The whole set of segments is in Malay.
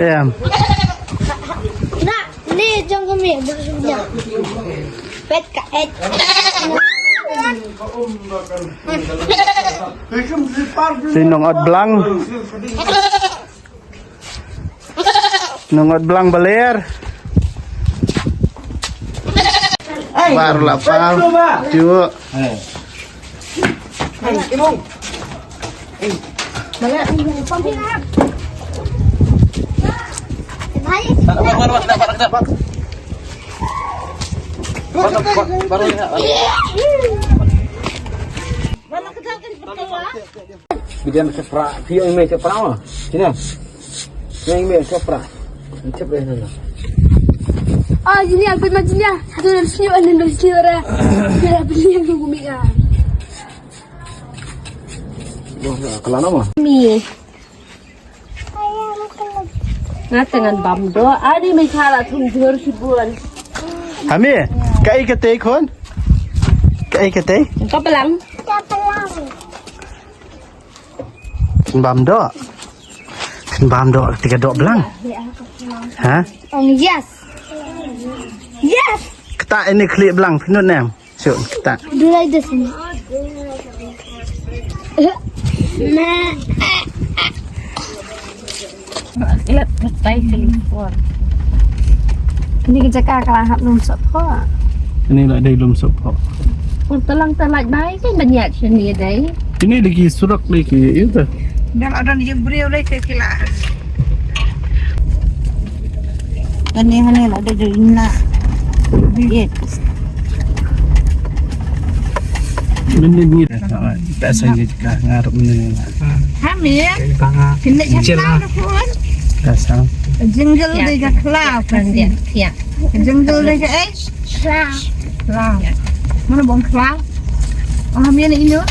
Em. Nak, ni jom kami bersudah. Pet kaet. Sinong belang. Nungot belang baler. Bar lapal. Cu. Bidan sepra, vio email sepra mah. Sini. Yang email sepra. Cepet sana. Ah, ini aku macamnya. Satu dari sini, ada dari sini orang. Dia beli yang bumi kan. Kelana mah. Mi. Ngatengan bamdo, ada misalnya tunjur hiburan. Hami, kai kete kon? Kai kete? Kau pelang? Bam do. Bam do tiga dok belang. Hah? Oh, yes. Yes. Ketak ini klik belang pinut nem. Syuk ketak. Do like this. Lihat petai telepon. Ini kita kakak hap nung support. Ini lah dari lum support. Telang telat baik kan banyak seni deh. Ini lagi surak lagi itu. Dan ada yang beriau lagi kekilah. Gani lah ada jina. Biet. Benda ni dah. Biasanya juga ngarep benda ni. Hamil. Kena cakap pun. Biasa. Jingle dia kelap. Dia tiap. Jingle dia kelap. Mana bong kelap? Oh hamil ini.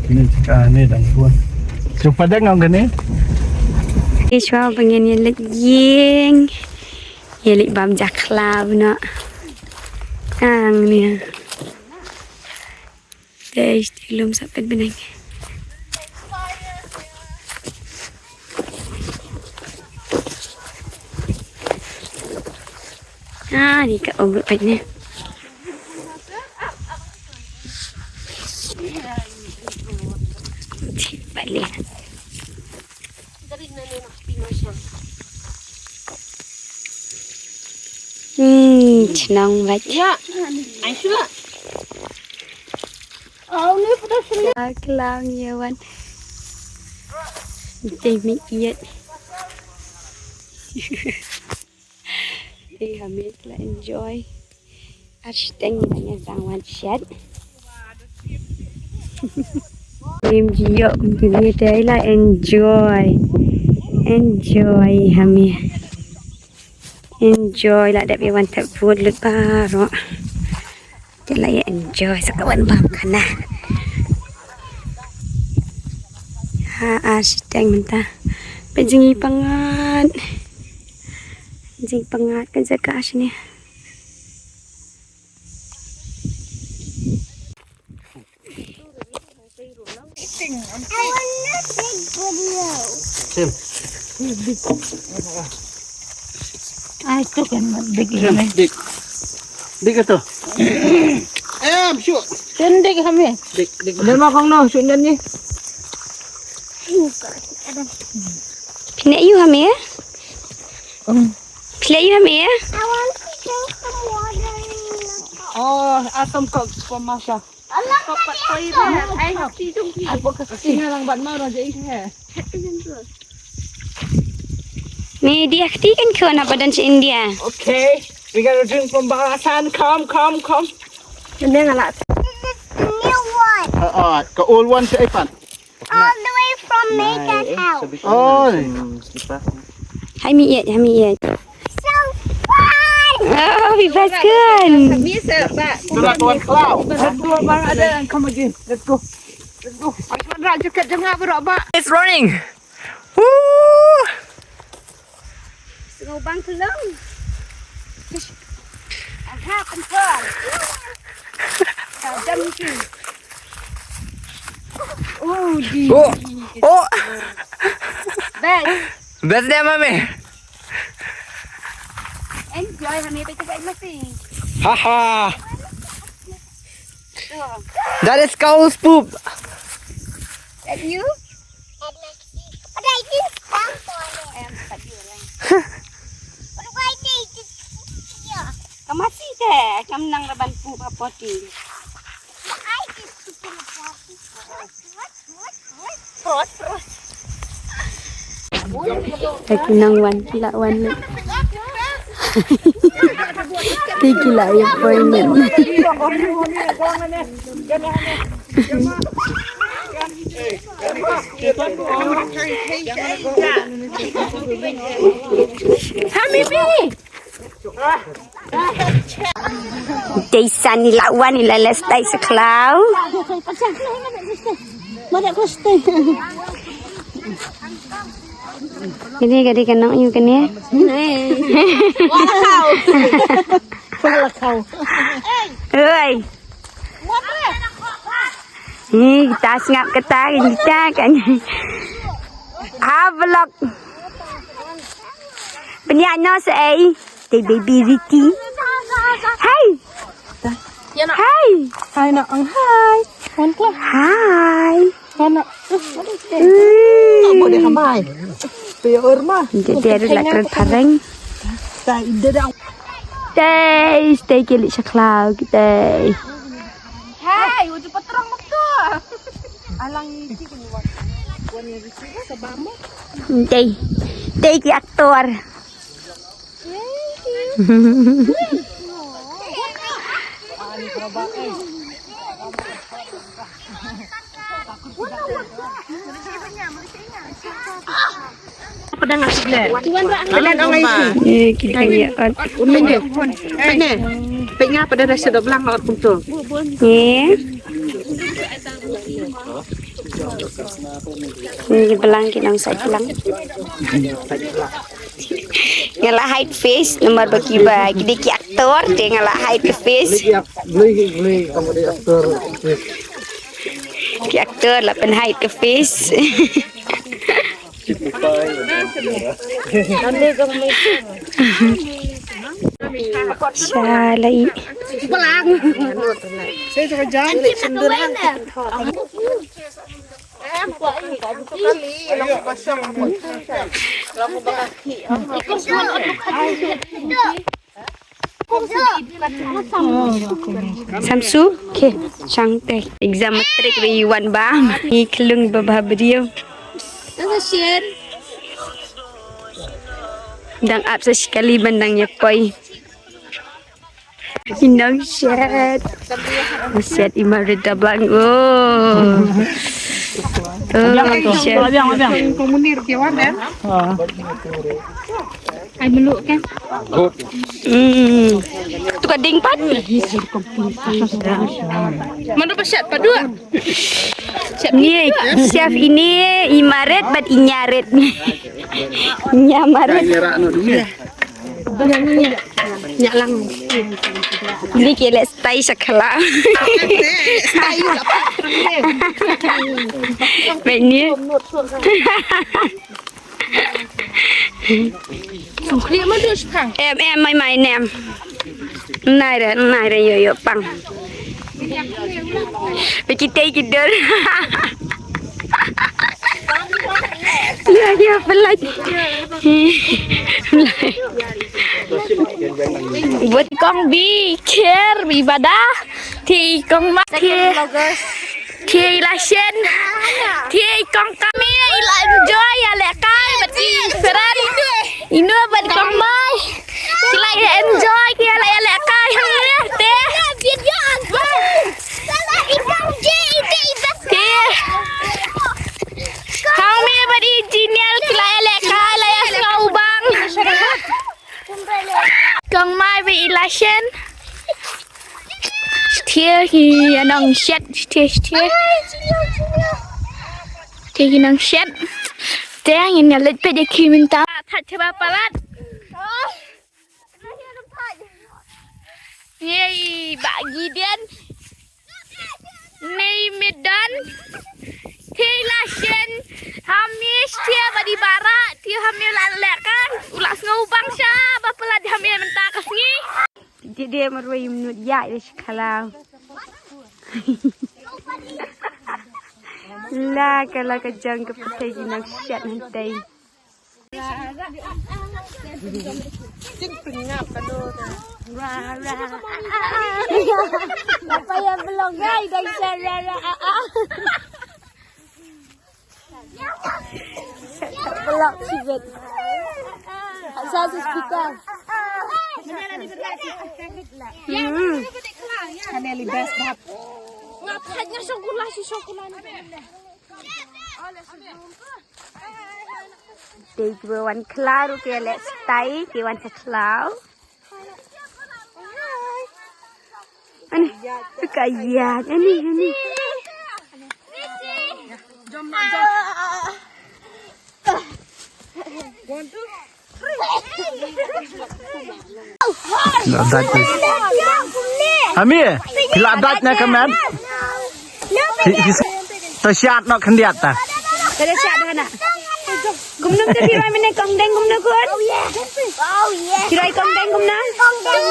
Kena cakap ni dah pun. Cuba dah ngau gani. Iswa pengen yelik yeng. Yelik bam jakla buna. Ang ni. Deh belum sampai benang. Ni kat ogut patnya. Balik. Senang banget. Ya, Aisyah. Oh, ni pada sini. Kelang yawan. Demi iat. Kami telah enjoy. Arsyteng nanya zaman chat. Em jiok jadi day lah enjoy kami enjoy lah dak biwan tak buat lepas ro jadi ya enjoy sekawan bang kana Arsyteng mentah penjengi pangat kan jaga asnya Sim. Itu kan big Dik. Dik tu. Syuk. Cendek hamil. Dik. Dia makan no sundan ni. Pinak you hamil ya? Pinak you hamil ya? I want to drink some water. Oh, asam kau pemasah. Allah Ni dia kan kau nak badan si India. Okay, we gotta drink from Balasan. Come. Dia ngalat. New one. Ke old one si Ipan. All the way from Megan House. Oh. Hai mi iat. So fun. Oh, bebas kan? Bisa, Pak. Sudah kawan kau. Dua barang ada. Come again. Let's go. Asman raja kat jengah berok, Pak. It's running. Ngubang kelong. Aha, confirm. Jam tu. Oh. Best dia mami. Enjoy kami pencet masih. Haha. That is cow's poop. And you? Kamu masih deh, kamu nang laban pu apa di? Lagi nang wan kila wan. Gila ya poinnya. Desa ni lawan ni leles tai seklau. Mana kau stay? Ini gadi kenang you kan ya? Wala kau. Oi. Ni kita ngap kata kita kan. Vlog. Penyanyi saya, the baby Ricky. Hai. Hai. Hai nak ang hai. Wan kau. Hai. Mana? Boleh kamai. Pior mah. Jadi ada lakar pareng. Tak ide dah. Stay kilik saklau kita. Hai, udah peterang betul. Alang iki kan wan Ricky sebama. Stay ki aktor. Pedang asli. Pedang orang isi. Kita ya. Unin dia. Pene. Penga pada rasa dah belang awak puntul. Ni. Ni belang kinang sa kilang. Ngala hide face nomor bagi bagi diki aktor dia ngala hide face. Beli kamu di aktor. Ki aktor lah pen hide ke face. Salai. Saya juga jangan senderan. Samsu, okay, cantik. Exam matrik riwan bang. Ni kelung babah beliau. Dang absa sekali bandangnya koi. Inang set. Set imarida bang. Oh. Set. Komunir kiawan kan? Ay meluk kan? Tu kading pat. Mana pasyat padua? Ni chef ini imaret bat inyaret. Nyamaret. Nyak lang. Ini kira stay sekala. Ini. Sungkri mana tu sekarang? Em mai nem. Nai ra yo pang. Kita tidur. Ya pelat. Buat con care ibadah thì con mắt thì là sen thì con kami là enjoy ya lẹ cái bật đi friend ino bật con mai thì lại enjoy kia lại lẹ cái hăng nhé té không mi bật đi engineer thì lại lẹ cái lại ngầu băng con mai bị là sen Tia thì nong set tia thì nong set Teng ini lihat pada minta tak coba palat Yey bagi dia Nei medan Thi lasien hamis tia badi barat tia hamil lalekan ulas ngubang sya bapelah di hamil mentah kasngi. Dia marway menut ya ish kalau. La kalau kejang ke petai jinak syat nanti. Apa yang belum guys dan cara belok sibet. Asal speaker. Kan libas bab. Ngapanya syukurlah si syukurlah. Đây vừa one cloud kia let's stay kia one cloud. Ani, kaya ani. Amir, kila adat na kaman. Tersiat nak kendiat ta. Kada siap dah nak. Gumnum tu pirai mana kong deng gumnum kuat. Oh yeah. Pirai kong deng gumnum. Kong deng.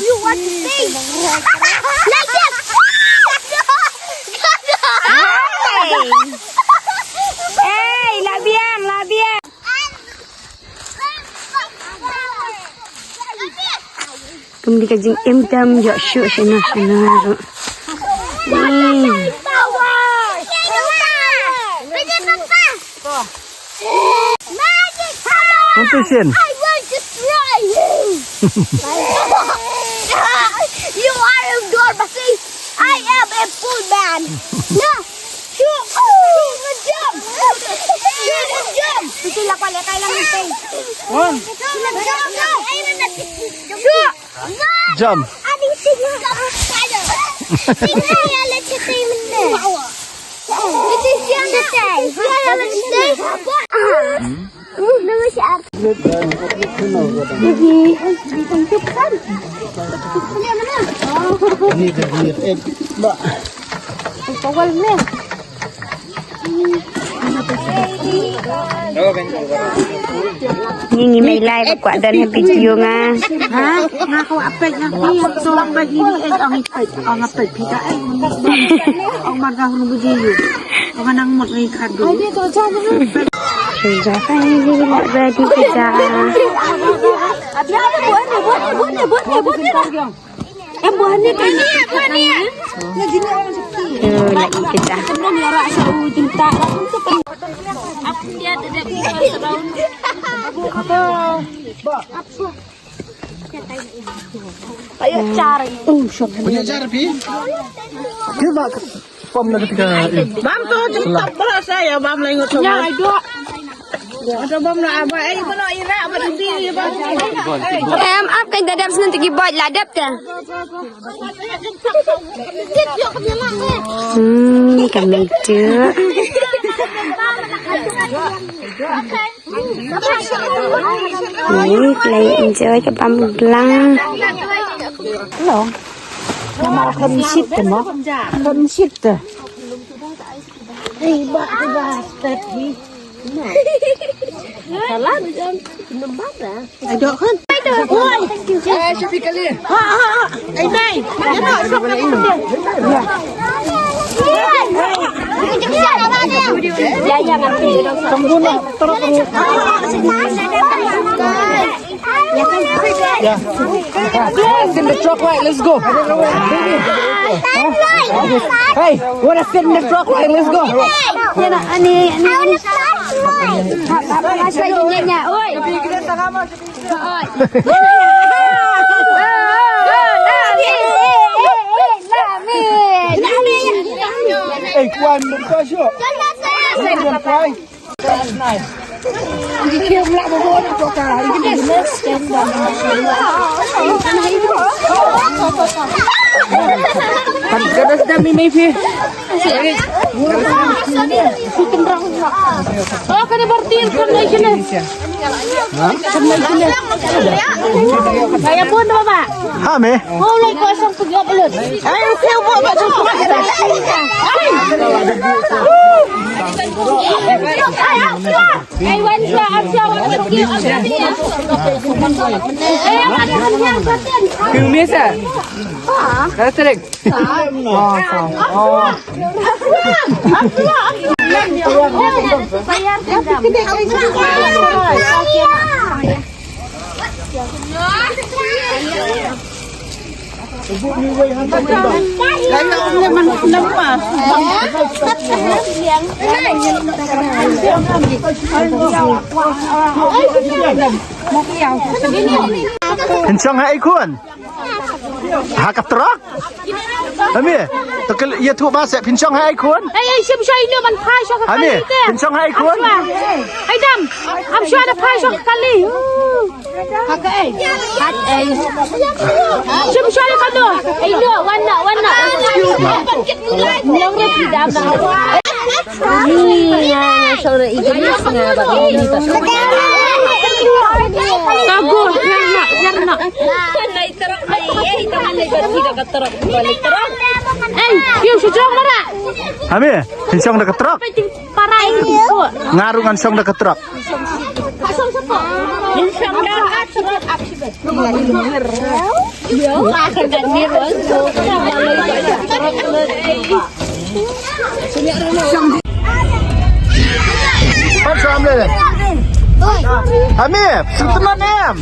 You want to see? Like it. Hey, la bien. Tum di kajing em yo shu sana. Untuk sin. I want to try you. You are a door, but I am a full man. No. Sila ko lekay lang natin. Jump. Aning signal ka tayo. Signal ya let's say mende. It is yang natin. Ya let's say. Nama siap. Ini dia. Mbak. Pawal ni. Ini may live ko dan video nga. Ha? Nga ko apay nga iya so ang bagini ang apay pita ay ang magahon bujiyo. Ang nang mo rin kado. Ay dito dyan. Sudah finally nak ready kita. Buah ni kan ni. Lagi kita. Ayo cari. Punya cara pi? Kita pom na ketika. Bam to cepat beras saya bam lai ngot. Ya ayo. Ada bam na apa ai bano ira apa di bam. Up kan dadap nanti gibot ladap dah. Kami tu. Ini play enjoy ke Pambelang. Hello. Nama kan sit mo. Kan sit. Hey ba tadi. Salah jam 6 dah. Ada kan? Oi. Siapa kali? Ha. Ai dai. Mana sok nak dia. Ya. Jangan tidur. Tunggu nak terus. Ya. In the truck right, let's go. Hey, wanna fit in the truck right, let's go. Ya nak ani. Apa masalahnya? Oi. Eh, kuan berkasih. Kuan kuan. That's nice. Kan kada sudah mimi pi. Oh, kada bertin kan lagi sini. Kaya pun Bapak. Hame. Oh, lagi kosong pegap belum. Ayo kau buat baju kuat. Wan sa amsa wan pergi. Biasa. Kada sering. Pincong hai kun. Hakap truk. Ami, tekel ia tu ba se pincong hai kun. Siapa saya ini man pay siya Ami, pincong hai kun. Ay dam, am siya na pay siya kali. Siapa siya na kado? Ay no, wana. Nang reti dam na. Tago, yarna. Yuk sejauh mana? Ami, pincong dekat truk. Parai Ngarungan song dekat truk. Pan sam le. Ami, setenan em.